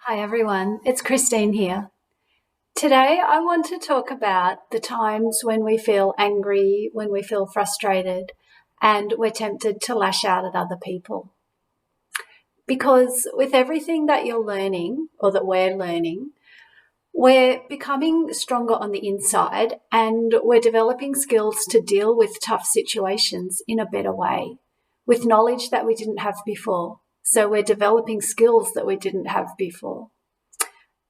Hi everyone, it's Christine here. Today I want to talk about the times when we feel angry, when we feel frustrated, and we're tempted to lash out at other people. Because with everything that you're learning, or that we're learning, we're becoming stronger on the inside and we're developing skills to deal with tough situations in a better way, with knowledge that we didn't have before. So we're developing skills that we didn't have before.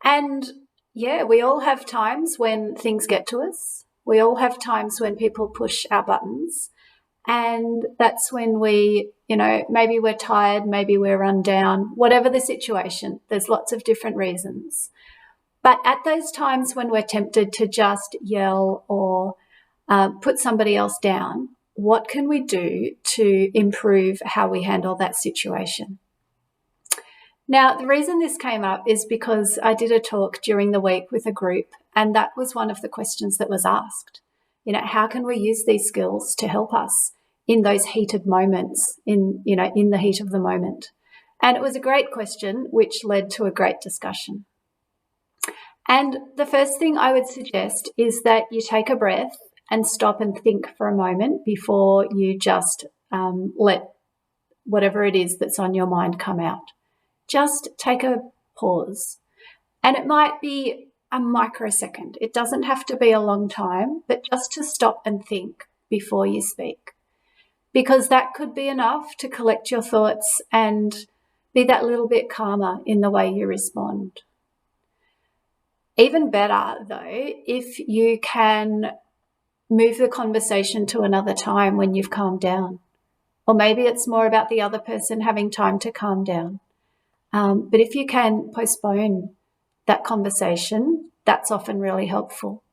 And yeah, we all have times when things get to us. We all have times when people push our buttons. And that's when maybe we're tired, maybe we're run down, whatever the situation. There's lots of different reasons. But at those times when we're tempted to just yell or put somebody else down, what can we do to improve how we handle that situation? Now, the reason this came up is because I did a talk during the week with a group, and that was one of the questions that was asked. How can we use these skills to help us in those heated moments, in the heat of the moment? And it was a great question, which led to a great discussion. And the first thing I would suggest is that you take a breath and stop and think for a moment before you just let whatever it is that's on your mind come out. Just take a pause. And it might be a microsecond. It doesn't have to be a long time, but just to stop and think before you speak. Because that could be enough to collect your thoughts and be that little bit calmer in the way you respond. Even better, though, if you can move the conversation to another time when you've calmed down. Or maybe it's more about the other person having time to calm down. But if you can postpone that conversation, that's often really helpful.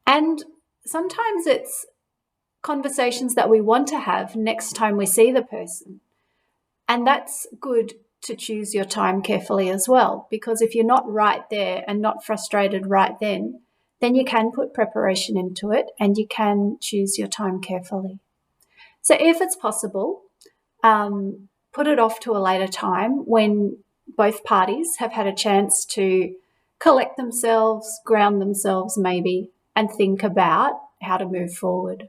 And sometimes it's conversations that we want to have next time we see the person. And that's good to choose your time carefully as well, because if you're not right there and not frustrated right then you can put preparation into it and you can choose your time carefully. So if it's possible, put it off to a later time when both parties have had a chance to collect themselves, ground themselves maybe, and think about how to move forward.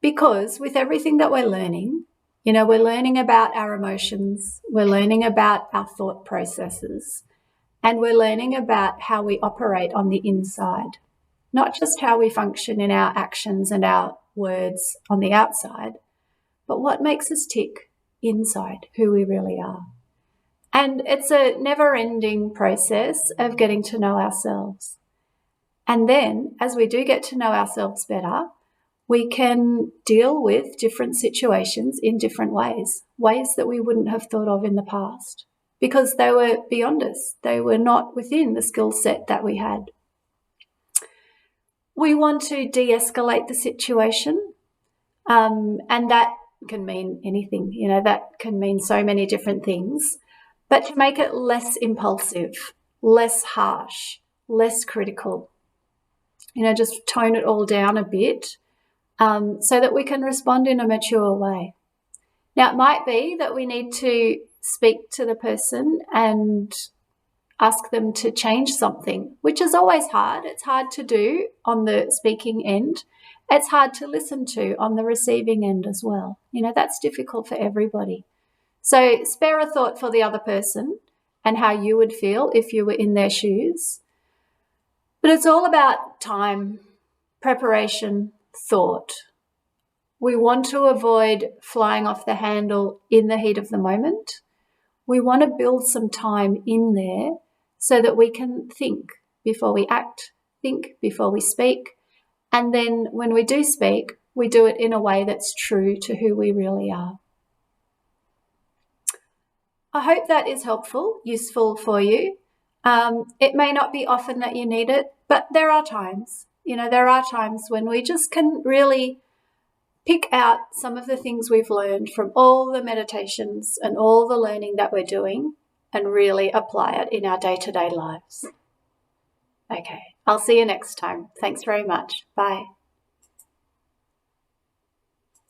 Because with everything that we're learning about our emotions, we're learning about our thought processes, and we're learning about how we operate on the inside, not just how we function in our actions and our words on the outside, but what makes us tick inside, who we really are. And it's a never-ending process of getting to know ourselves. And then, as we do get to know ourselves better, we can deal with different situations in different ways that we wouldn't have thought of in the past, because they were beyond us. They were not within the skill set that we had. We want to de-escalate the situation, and that can mean anything, that can mean so many different things, but to make it less impulsive, less harsh, less critical, just tone it all down a bit so that we can respond in a mature way. Now, it might be that we need to speak to the person and ask them to change something, which is always hard. It's hard to do on the speaking end. It's hard to listen to on the receiving end as well. That's difficult for everybody. So spare a thought for the other person and how you would feel if you were in their shoes. But it's all about time, preparation, thought. We want to avoid flying off the handle in the heat of the moment. We want to build some time in there so that we can think before we act, think before we speak. And then when we do speak, we do it in a way that's true to who we really are. I hope that is helpful, useful for you. It may not be often that you need it, but there are times. There are times when we just can really pick out some of the things we've learned from all the meditations and all the learning that we're doing and really apply it in our day-to-day lives. Okay, I'll see you next time. Thanks very much. Bye.